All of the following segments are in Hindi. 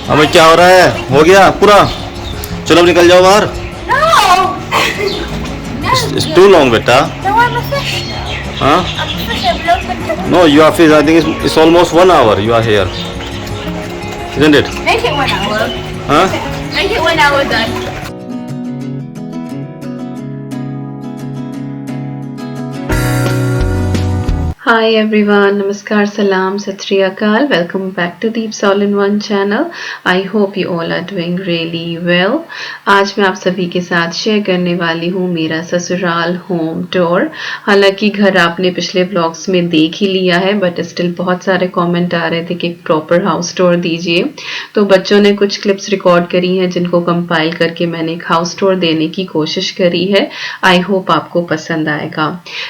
हमें क्या हो रहा है? हो गया पूरा? चलो अब निकल जाओ बाहर। It's too long, beta. No, I'm a fish. Huh? I'm a fish. I've learned to do. No, you are fish. I think it's almost 1 hour you are here, isn't it? Make it 1 hour. Huh? Make it 1 hour done. Hi everyone, Namaskar, Salam, Sat Shri Akal. Welcome back to Deep All in One channel. I hope you all are doing really well. आज मैं आप सभी के साथ शेयर करने वाली हूँ मेरा ससुराल होम टूर। हालांकि घर आपने पिछले ब्लॉग्स में देख ही लिया है, बट स्टिल बहुत सारे कमेंट आ रहे थे कि प्रॉपर हाउस टूर दीजिए। तो बच्चों ने कुछ क्लिप्स रिकॉर्ड करी हैं जिनको कंपाइल करके मैंने एक हाउस टूर देने की कोशिश करी है। आई होप आपको पसंद आएगा।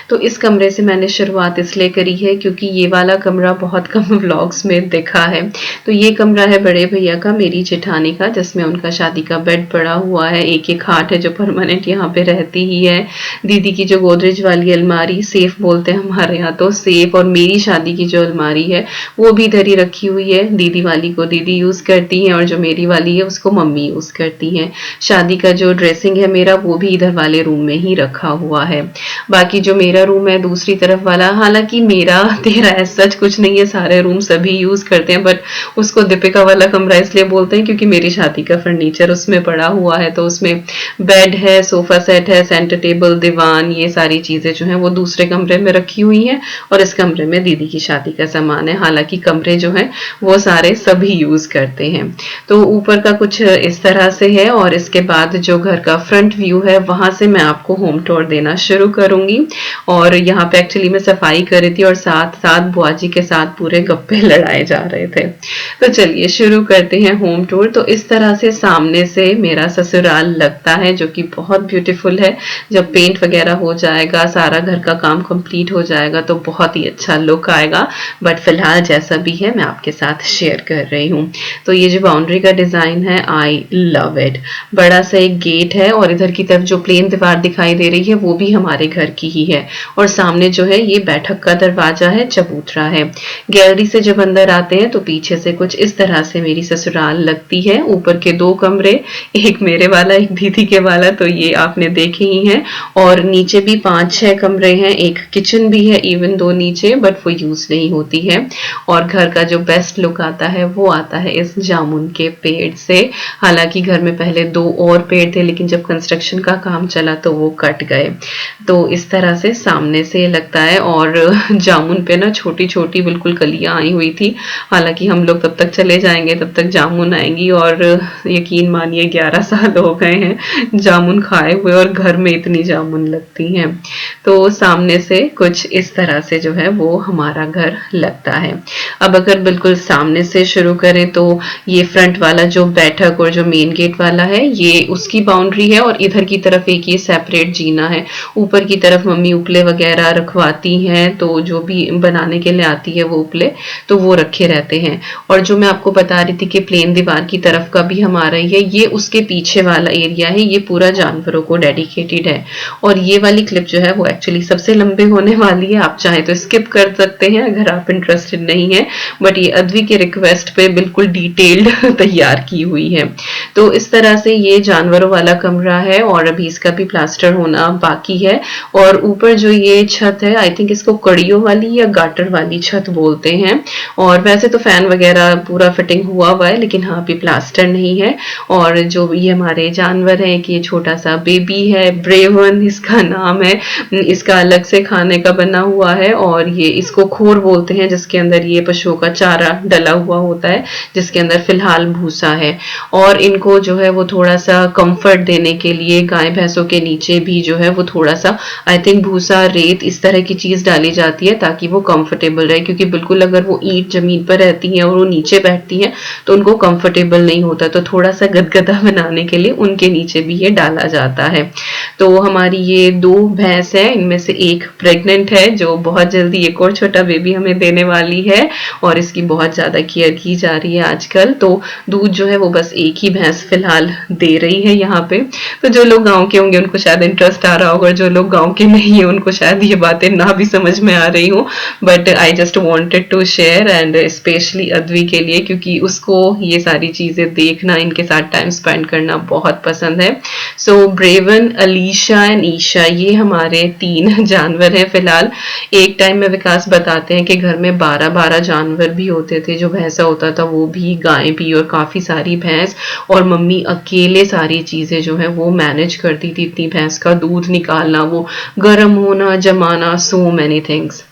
तो इस कमरे से मैंने शुरुआत इसलिए करी है क्योंकि ये वाला कमरा बहुत कम व्लॉग्स में दिखा है। तो ये कमरा है बड़े भैया का, मेरी जेठानी का, जिसमें उनका शादी का बेड पड़ा हुआ है। एक खाट है जो परमानेंट यहाँ पे रहती ही है। दीदी की जो गोदरेज वाली अलमारी, सेफ बोलते हैं हमारे यहाँ, तो सेफ, और मेरी शादी की जो अलमारी है वो भी इधर ही रखी हुई है। दीदी वाली को दीदी यूज करती है और जो मेरी वाली है उसको मम्मी यूज करती है। शादी का जो ड्रेसिंग है मेरा वो भी इधर वाले रूम में ही रखा हुआ है। बाकी जो मेरा रूम है दूसरी तरफ वाला, हालांकि मेरा तेरा सच कुछ नहीं है, सारे रूम सभी यूज करते हैं, बट उसको दीपिका वाला कमरा इसलिए बोलते हैं क्योंकि मेरी शादी का फर्नीचर उसमें पड़ा हुआ है। तो उसमें बेड है, सोफा सेट है, सेंटर टेबल, दीवान, ये सारी चीजें जो हैं वो दूसरे कमरे में रखी हुई हैं और इस कमरे में दीदी की शादी का सामान है। हालांकि कमरे जो हैं वो सारे सभी यूज करते हैं। तो ऊपर का कुछ इस तरह से है और इसके बाद जो घर का फ्रंट व्यू है वहां से मैं आपको होम टूर देना शुरू करूंगी। और यहाँ पे एक्चुअली मैं सफाई कर रही थी और साथ साथ बुआजी के साथ पूरे गप्पे लड़ाए जा रहे थे। तो चलिए शुरू करते हैं होम टूर। तो इस तरह से सामने से मेरा ससुराल लगता है, जो कि बहुत ब्यूटीफुल है। जब पेंट वगैरह हो जाएगा, सारा घर का काम कंप्लीट हो जाएगा तो बहुत ही अच्छा लुक आएगा। बट फिलहाल जैसा भी है मैं आपके साथ शेयर कर रही हूँ। तो ये जो बाउंड्री का डिजाइन है, आई लव इट। बड़ा सा एक गेट है और इधर की तरफ जो प्लेन दीवार दिखाई दे रही है वो भी हमारे घर की ही है। और सामने जो है ये बैठक का दरवाजा है, चबूतरा है। गैलरी से जब अंदर आते हैं तो पीछे से कुछ इस तरह से मेरी ससुराल लगती है। ऊपर के 2 कमरे, एक मेरे वाला एक दीदी के वाला, तो ये आपने देखे ही हैं। और नीचे भी 5-6 कमरे हैं, एक किचन भी है इवन 2 नीचे, बट वो यूज नहीं होती है। और घर का जो बेस्ट लुक आता है वो आता है इस जामुन के पेड़ से। हालांकि घर में पहले 2 और पेड़ थे लेकिन जब कंस्ट्रक्शन का काम चला तो वो कट गए। तो इस तरह से सामने से लगता है और जामुन पे ना छोटी छोटी बिल्कुल कलियां आई हुई थी। हालांकि हम लोग तब तक चले जाएंगे तब तक जामुन आएंगी और यकीन मानिए 11 साल हो गए हैं जामुन खाए हुए और घर में इतनी जामुन लगती हैं। तो सामने से कुछ इस तरह से जो है वो हमारा घर लगता है। अब अगर बिल्कुल सामने से शुरू करें तो ये फ्रंट वाला जो बैठक और जो मेन गेट वाला है ये उसकी बाउंड्री है और इधर की तरफ एक ये सेपरेट जीना है। ऊपर की तरफ मम्मी उपले वगैरह रखवाती हैं, तो जो भी बनाने के लिए आती है वो उपले तो वो रखे रहते हैं। और जो मैं आपको बता रही थी कि प्लेन दीवार की तरफ का भी हमारा ही है, ये उसके पीछे वाला एरिया है, ये पूरा जानवरों को डेडिकेटेड है। और ये वाली क्लिप जो है वो एक्चुअली सबसे लंबे होने वाली है, आप चाहे तो स्किप कर सकते हैं अगर आप इंटरेस्टेड नहीं है, बट ये अद्वी के रिक्वेस्ट पे बिल्कुल डिटेल्ड तैयार की हुई है। तो इस तरह से ये जानवरों वाला कमरा है और अभी इसका भी प्लास्टर होना बाकी है। और ऊपर जो ये छत है, आई थिंक इसको कड़ियों वाली या गाटर वाली छत बोलते हैं। और वैसे तो फैन वगैरह पूरा फिटिंग हुआ है लेकिन हाँ अभी प्लास्टर नहीं है। और जो ये हमारे जानवर है कि ये छोटा सा बेबी है, ब्रेवन इसका नाम है, इसका अलग से खाने का बना हुआ है। और ये इसको खोर बोलते हैं जिसके अंदर ये पशुओं का चारा डला हुआ होता है, जिसके अंदर फिलहाल भूसा है। और इनको जो है वो थोड़ा सा कंफर्ट देने के लिए गाय भैंसों के नीचे भी जो है वो थोड़ा सा आई थिंक भूसा, रेत, इस तरह की चीज डाली जाती जाती है ताकि वो कंफर्टेबल रहे, क्योंकि बिल्कुल अगर वो ईंट जमीन पर रहती हैं और वो नीचे बैठती हैं तो उनको कंफर्टेबल नहीं होता, तो थोड़ा सा गदगदा बनाने के लिए उनके नीचे भी ये डाला जाता है। तो हमारी ये 2 भैंस है, इनमें से एक प्रेग्नेंट है जो बहुत जल्दी एक और छोटा बेबी हमें देने वाली है और इसकी बहुत ज्यादा केयर की जा रही है आजकल। तो दूध जो है वो बस एक ही भैंस फिलहाल दे रही है यहाँ पे। तो जो लोग गांव के होंगे उनको शायद इंटरेस्ट आ रहा होगा, जो लोग गांव के नहीं है उनको शायद ये बातें ना भी समझ में आ रही हो, but I just wanted to share, and specially Advi के लिए, क्योंकि उसको ये सारी चीजें देखना, इनके साथ टाइम स्पेंड करना बहुत पसंद है। सो ब्रेवन, अलीशा एंड ईशा, ये हमारे 3 जानवर हैं फिलहाल। एक टाइम में विकास बताते हैं कि घर में 12-12 जानवर भी होते थे, जो भैंसा होता था वो भी, गाय भी और काफी सारी भैंस, और मम्मी अकेले सारी चीजें जो है वो मैनेज करती थी। इतनी भैंस का दूध निकालना, वो गर्म होना, जमाना, सो मेनी थिंग्स।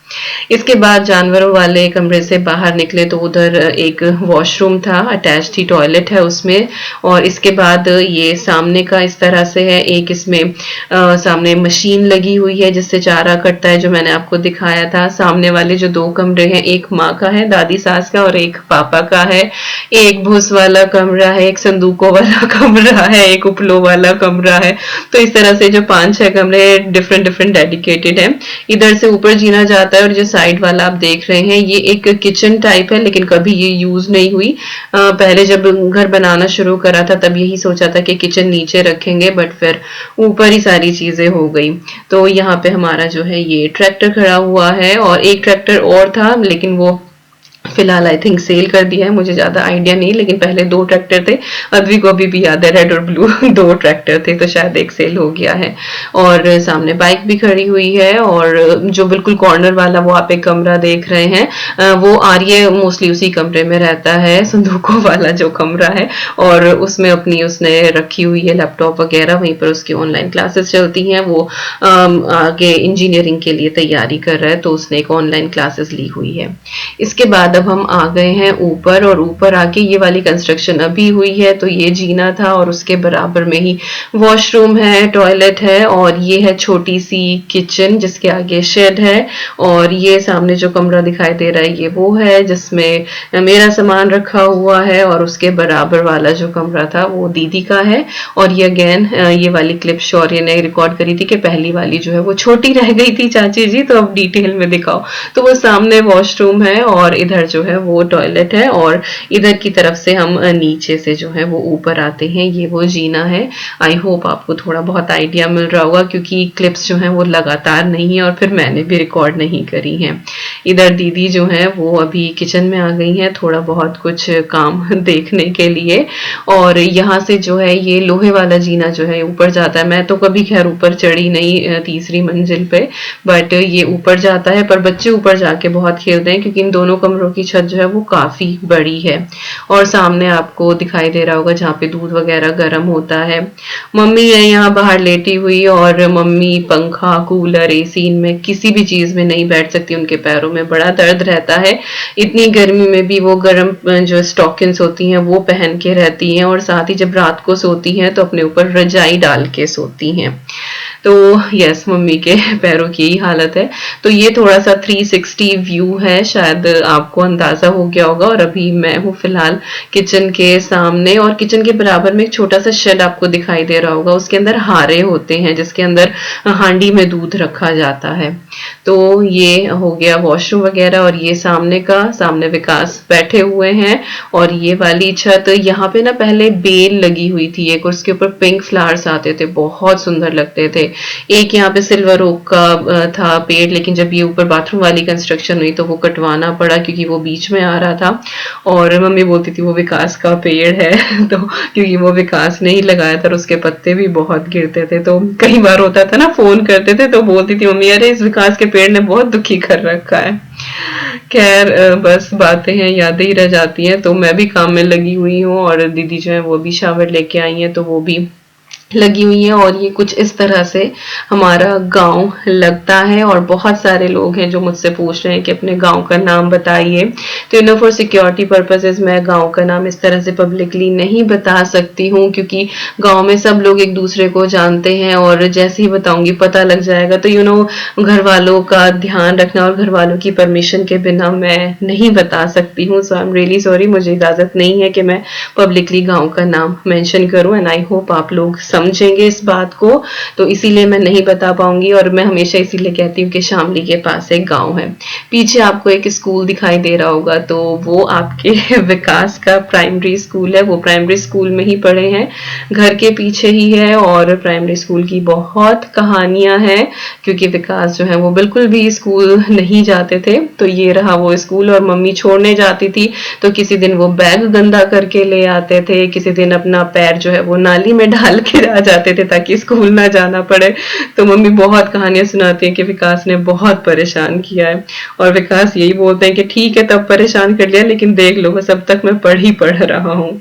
इसके बाद जानवरों वाले कमरे से बाहर निकले तो उधर एक वॉशरूम था, अटैच थी टॉयलेट है उसमें, और इसके बाद ये सामने का इस तरह से है, एक इसमें सामने मशीन लगी हुई है जिससे चारा कटता है, जो मैंने आपको दिखाया था। सामने वाले जो 2 कमरे हैं, एक माँ का है, दादी सास का, और एक पापा का है। एक भूस वाला कमरा है, एक संदूकों वाला कमरा है, एक उपलो वाला कमरा है। तो इस तरह से जो 5-6 कमरे डिफरेंट डेडिकेटेड है। इधर से ऊपर जीना जाता है, और जो साइड वाला आप देख रहे हैं ये एक किचन टाइप है, लेकिन कभी ये यूज नहीं हुई। पहले जब घर बनाना शुरू करा था तब यही सोचा था कि किचन नीचे रखेंगे, बट फिर ऊपर ही सारी चीजें हो गई। तो यहाँ पे हमारा जो है ये ट्रैक्टर खड़ा हुआ है, और एक ट्रैक्टर और था लेकिन वो फिलहाल आई थिंक सेल कर दिया है, मुझे ज्यादा आइडिया नहीं, लेकिन पहले 2 ट्रैक्टर थे, अद्वी को अभी भी याद है, रेड और ब्लू 2 ट्रैक्टर थे, तो शायद एक सेल हो गया है। और सामने बाइक भी खड़ी हुई है, और जो बिल्कुल कॉर्नर वाला वो आप एक कमरा देख रहे हैं, वो आर्य मोस्टली उसी कमरे में रहता है, संदूकों वाला जो कमरा है, और उसमें अपनी उसने रखी हुई है लैपटॉप वगैरह, वहीं पर उसकी ऑनलाइन क्लासेस चलती हैं। वो आगे इंजीनियरिंग के लिए तैयारी कर रहा है, तो उसने एक ऑनलाइन क्लासेस ली हुई है। इसके बाद अब हम आ गए हैं ऊपर, और ऊपर आके ये वाली कंस्ट्रक्शन अभी हुई है, तो ये जीना था, और उसके बराबर में ही वॉशरूम है, टॉयलेट है, और ये है छोटी सी किचन जिसके आगे शेड है। और ये सामने जो कमरा दिखाई दे रहा है ये वो है जिसमें मेरा सामान रखा हुआ है, और उसके बराबर वाला जो कमरा था वो दीदी का है। और ये अगेन ये वाली क्लिप शौर्य ने रिकॉर्ड करी थी कि पहली वाली जो है वो छोटी रह गई थी चाची जी, तो अब डिटेल में दिखाओ। तो वो सामने वॉशरूम है, और इधर जो है वो टॉयलेट है, और इधर की तरफ से हम नीचे से जो है वो ऊपर आते हैं, ये वो जीना है। आई होप आपको थोड़ा बहुत आइडिया मिल रहा होगा, क्योंकि क्लिप्स जो है वो लगातार नहीं है और फिर मैंने भी रिकॉर्ड नहीं करी हैं। इधर दीदी जो है वो अभी किचन में आ गई हैं थोड़ा बहुत कुछ काम देखने के लिए, और यहाँ से जो है ये लोहे वाला जीना जो है ऊपर जाता है। मैं तो कभी खैर ऊपर चढ़ी नहीं 3री मंजिल पे, बट ये ऊपर जाता है, पर बच्चे ऊपर जाके बहुत खेलते हैं क्योंकि इन दोनों कमरों की छत जो है वो काफी बड़ी है। और सामने आपको दिखाई दे रहा होगा जहाँ पे दूध वगैरह गर्म होता है। मम्मी है यहाँ बाहर लेटी हुई, और मम्मी पंखा, कूलर, एसी, इनमें किसी भी चीज में नहीं बैठ सकती, उनके पैरों में बड़ा दर्द रहता है। इतनी गर्मी में भी वो गर्म जो स्टॉकिंग्स होती हैं वो पहन के रहती हैं, और साथ ही जब रात को सोती हैं तो अपने ऊपर रजाई डाल के सोती हैं। तो यस, मम्मी के पैरों की यही हालत है। तो ये थोड़ा सा 360 व्यू है, शायद आपको अंदाजा हो गया होगा। और अभी मैं हूँ फिलहाल किचन के सामने, और किचन के बराबर में एक छोटा सा शेड आपको दिखाई दे रहा होगा, उसके अंदर हारे होते हैं जिसके अंदर हांडी में दूध रखा जाता है। तो ये हो गया वॉशरूम वगैरह, और ये सामने विकास बैठे हुए हैं। और ये वाली छत, यहाँ पे ना पहले बेल लगी हुई थी एक, और उसके ऊपर पिंक फ्लावर्स आते थे, बहुत सुंदर लगते थे। एक यहाँ पे सिल्वर ओक का था पेड़, लेकिन जब ये ऊपर बाथरूम वाली कंस्ट्रक्शन हुई तो वो कटवाना पड़ा क्योंकि वो बीच में आ रहा था। और मम्मी बोलती थी वो विकास का पेड़ है तो क्योंकि वो विकास ने ही लगाया था और उसके पत्ते भी बहुत गिरते थे। तो कई बार होता था ना, फोन करते थे तो बोलती थी मम्मी अरे इस विकास के पेड़ ने बहुत दुखी कर रखा है। खैर बस बातें हैं, यादें ही रह जाती हैं। तो मैं भी काम में लगी हुई हूँ, और दीदी जो है वो भी शावर लेके आई हैं, तो वो भी लगी हुई है और ये कुछ इस तरह से हमारा गांव लगता है। और बहुत सारे लोग हैं जो मुझसे पूछ रहे हैं कि अपने गांव का नाम बताइए, तो फॉर सिक्योरिटी पर्पसेस मैं गांव का नाम इस तरह से पब्लिकली नहीं बता सकती हूँ, क्योंकि गांव में सब लोग एक दूसरे को जानते हैं और जैसे ही बताऊंगी पता लग जाएगा, तो घर वालों का ध्यान रखना और घर वालों की परमिशन के बिना मैं नहीं बता सकती हूँ। सो आई एम रियली सॉरी, मुझे इजाजत नहीं है कि मैं पब्लिकली गांव का नाम मेंशन करूं, एंड आई होप आप लोग समझेंगे इस बात को, तो इसीलिए मैं नहीं बता पाऊंगी। और मैं हमेशा इसीलिए कहती हूँ कि शामली के पास एक गांव है। पीछे आपको एक स्कूल दिखाई दे रहा होगा, तो वो आपके विकास का प्राइमरी स्कूल है। वो प्राइमरी स्कूल में ही पढ़े हैं, घर के पीछे ही है। और प्राइमरी स्कूल की बहुत कहानियां हैं, क्योंकि विकास जो है वो बिल्कुल भी स्कूल नहीं जाते थे। तो ये रहा वो स्कूल, और मम्मी छोड़ने जाती थी तो किसी दिन वो बैग गंदा करके ले आते थे, किसी दिन अपना पैर जो है वो नाली में डाल के आ जाते थे ताकि स्कूल ना जाना पड़े। तो मम्मी बहुत कहानियां सुनाती हैं कि विकास ने बहुत परेशान किया है, और विकास यही बोलते हैं कि ठीक है तब परेशान कर लिया, लेकिन देख लो बस अब तक मैं पढ़ रहा हूँ।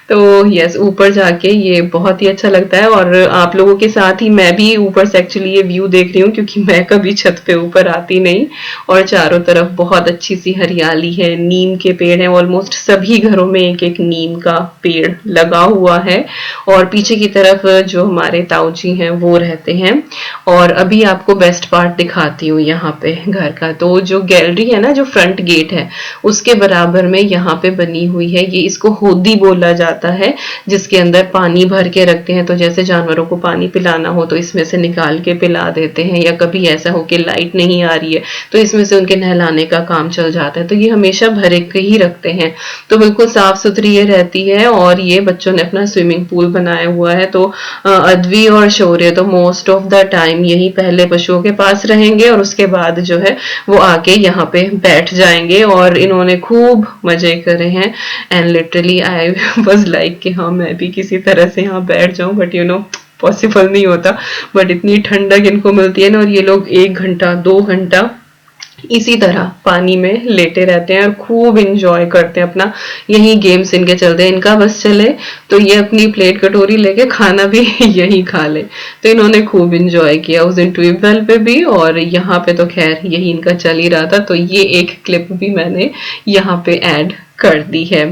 तो यस, ऊपर जाके ये बहुत ही अच्छा लगता है। और आप लोगों के साथ ही मैं भी ऊपर से एक्चुअली ये व्यू देख रही हूँ, क्योंकि मैं कभी छत पे ऊपर आती नहीं। और चारों तरफ बहुत अच्छी सी हरियाली है, नीम के पेड़ हैं, ऑलमोस्ट सभी घरों में एक एक नीम का पेड़ लगा हुआ है। और पीछे की तरफ जो हमारे ताऊ जी हैं वो रहते हैं। और अभी आपको बेस्ट पार्ट दिखाती हूँ यहाँ पे घर का। तो जो गैलरी है ना, जो फ्रंट गेट है, उसके बराबर में यहाँ पे बनी हुई है, ये इसको होदी बोला जाता है, जिसके अंदर पानी भर के रखते हैं। तो जैसे जानवरों को पानी पिलाना हो तो इसमें से निकाल के पिला देते हैं, या कभी ऐसा हो कि लाइट नहीं आ रही है तो इसमें से उनके नहलाने का काम चल जाता है। तो ये हमेशा भरे के ही रखते हैं, तो बिल्कुल साफ सुथरी ये रहती है। और ये बच्चों ने अपना स्विमिंग पूल बनाया हुआ है। तो अद्वी और शौर्य तो मोस्ट ऑफ द टाइम यही पहले पशुओं के पास रहेंगे, और उसके बाद जो है वो आके यहाँ पे बैठ जाएंगे। और इन्होंने खूब मजे करे हैं, and literally I was like कि हाँ मैं भी किसी तरह से यहाँ बैठ जाऊं, बट पॉसिबल नहीं होता। बट इतनी ठंडक इनको मिलती है ना, और ये लोग 1 घंटा 2 घंटा इसी तरह पानी में लेटे रहते हैं और खूब इंजॉय करते हैं अपना। यही गेम्स इनके चलते हैं, इनका बस चले तो ये अपनी प्लेट कटोरी लेके खाना भी यही खा ले। तो इन्होंने खूब इंजॉय किया उस दिन ट्यूबवेल पे भी, और यहाँ पे तो खैर यही इनका चल ही रहा था। तो ये एक क्लिप भी मैंने यहाँ पे ऐड कर दी है।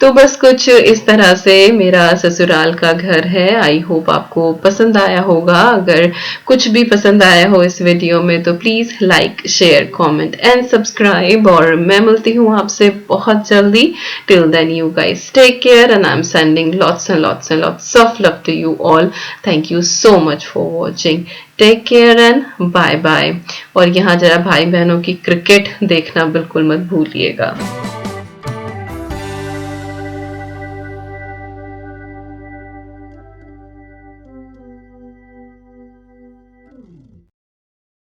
तो बस कुछ इस तरह से मेरा ससुराल का घर है। आई होप आपको पसंद आया होगा। अगर कुछ भी पसंद आया हो इस वीडियो में तो please like, share, comment and subscribe. और मैं मिलती हूँ आपसे बहुत जल्दी। Till then you guys take care, and I am sending lots and lots of love to you all. Thank you so much for watching. Take care and bye bye. और यहाँ जरा भाई बहनों की क्रिकेट देखना बिल्कुल मत भूलिएगा।